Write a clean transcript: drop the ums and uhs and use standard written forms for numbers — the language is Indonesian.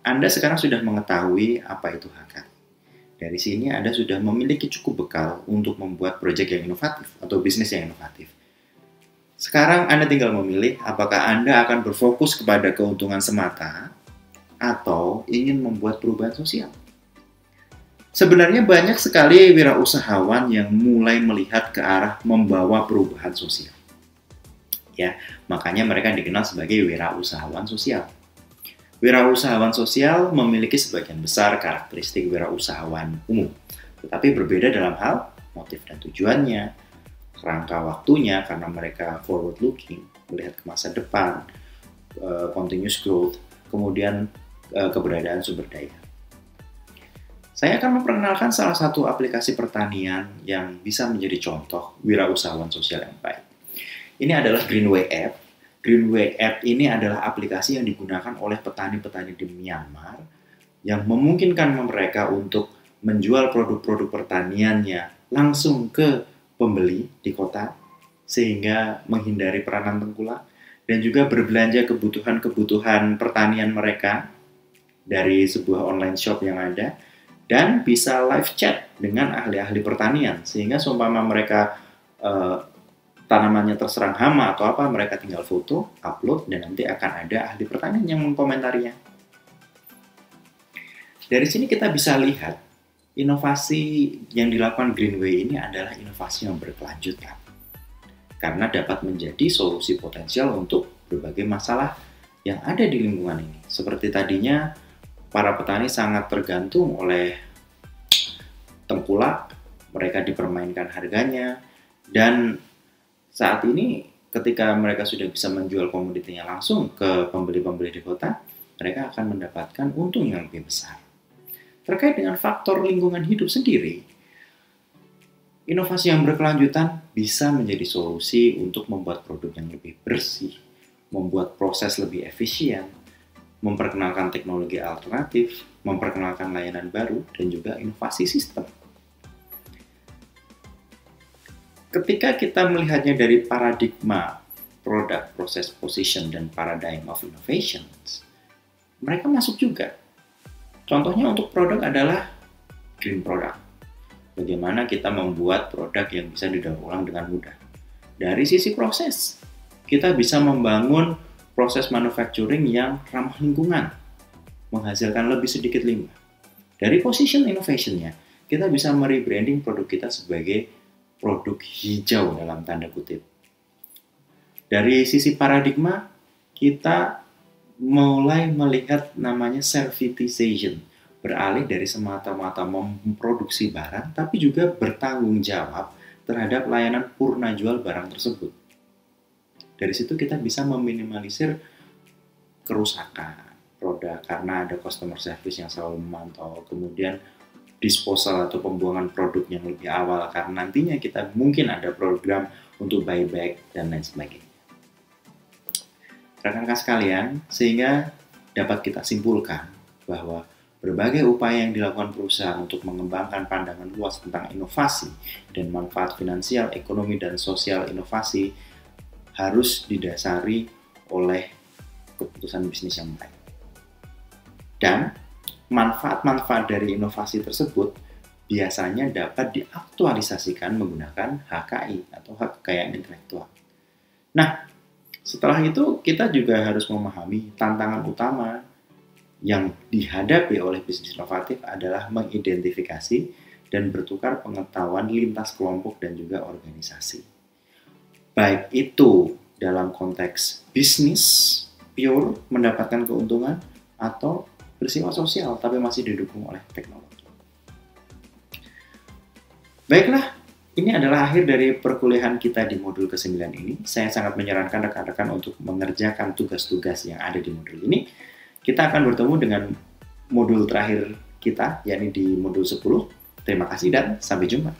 Anda sekarang sudah mengetahui apa itu HKI. Dari sini Anda sudah memiliki cukup bekal untuk membuat proyek yang inovatif atau bisnis yang inovatif. Sekarang Anda tinggal memilih apakah Anda akan berfokus kepada keuntungan semata atau ingin membuat perubahan sosial. Sebenarnya banyak sekali wirausahawan yang mulai melihat ke arah membawa perubahan sosial. Ya, makanya mereka dikenal sebagai wirausahawan sosial. Wirausahawan sosial memiliki sebagian besar karakteristik wirausahawan umum, tetapi berbeda dalam hal motif dan tujuannya, kerangka waktunya karena mereka forward looking, melihat ke masa depan, continuous growth, kemudian keberadaan sumber daya. Saya akan memperkenalkan salah satu aplikasi pertanian yang bisa menjadi contoh wirausahawan sosial yang baik. Ini adalah Greenway App. Greenway App ini adalah aplikasi yang digunakan oleh petani-petani di Myanmar yang memungkinkan mereka untuk menjual produk-produk pertaniannya langsung ke pembeli di kota sehingga menghindari peranan tengkulak dan juga berbelanja kebutuhan-kebutuhan pertanian mereka dari sebuah online shop yang ada dan bisa live chat dengan ahli-ahli pertanian sehingga seumpama mereka tanamannya terserang hama atau apa, mereka tinggal foto, upload, dan nanti akan ada ahli pertanian yang mengkomentarinya. Dari sini kita bisa lihat, inovasi yang dilakukan Greenway ini adalah inovasi yang berkelanjutan. Karena dapat menjadi solusi potensial untuk berbagai masalah yang ada di lingkungan ini. Seperti tadinya, para petani sangat tergantung oleh tengkulak, mereka dipermainkan harganya, dan saat ini ketika mereka sudah bisa menjual komoditinya langsung ke pembeli-pembeli di kota, mereka akan mendapatkan untung yang lebih besar. Terkait dengan faktor lingkungan hidup sendiri, inovasi yang berkelanjutan bisa menjadi solusi untuk membuat produk yang lebih bersih, membuat proses lebih efisien, memperkenalkan teknologi alternatif, memperkenalkan layanan baru, dan juga inovasi sistem. Ketika kita melihatnya dari paradigma product, process, position, dan paradigm of innovations, mereka masuk juga. Contohnya untuk produk adalah green product. Bagaimana kita membuat produk yang bisa didaur ulang dengan mudah. Dari sisi proses, kita bisa membangun proses manufacturing yang ramah lingkungan, menghasilkan lebih sedikit limbah. Dari position innovation-nya, kita bisa merebranding produk kita sebagai produk hijau dalam tanda kutip. Dari sisi paradigma, kita mulai melihat namanya servitization, beralih dari semata-mata memproduksi barang, tapi juga bertanggung jawab terhadap layanan purna jual barang tersebut. Dari situ kita bisa meminimalisir kerusakan produk karena ada customer service yang selalu memantau, kemudian disposal atau pembuangan produk yang lebih awal karena nantinya kita mungkin ada program untuk buyback dan lain sebagainya. Rekan-rekan sekalian, sehingga dapat kita simpulkan bahwa berbagai upaya yang dilakukan perusahaan untuk mengembangkan pandangan luas tentang inovasi dan manfaat finansial, ekonomi, dan sosial inovasi harus didasari oleh keputusan bisnis yang baik. Dan manfaat-manfaat dari inovasi tersebut biasanya dapat diaktualisasikan menggunakan HKI atau hak kekayaan intelektual. Nah, setelah itu kita juga harus memahami tantangan utama yang dihadapi oleh bisnis inovatif adalah mengidentifikasi dan bertukar pengetahuan lintas kelompok dan juga organisasi. Baik itu dalam konteks bisnis pure mendapatkan keuntungan atau bersifat sosial tapi masih didukung oleh teknologi. Baiklah, ini adalah akhir dari perkuliahan kita di modul ke-9 ini. Saya sangat menyarankan rekan-rekan untuk mengerjakan tugas-tugas yang ada di modul ini. Kita akan bertemu dengan modul terakhir kita, yakni di modul 10. Terima kasih dan sampai jumpa.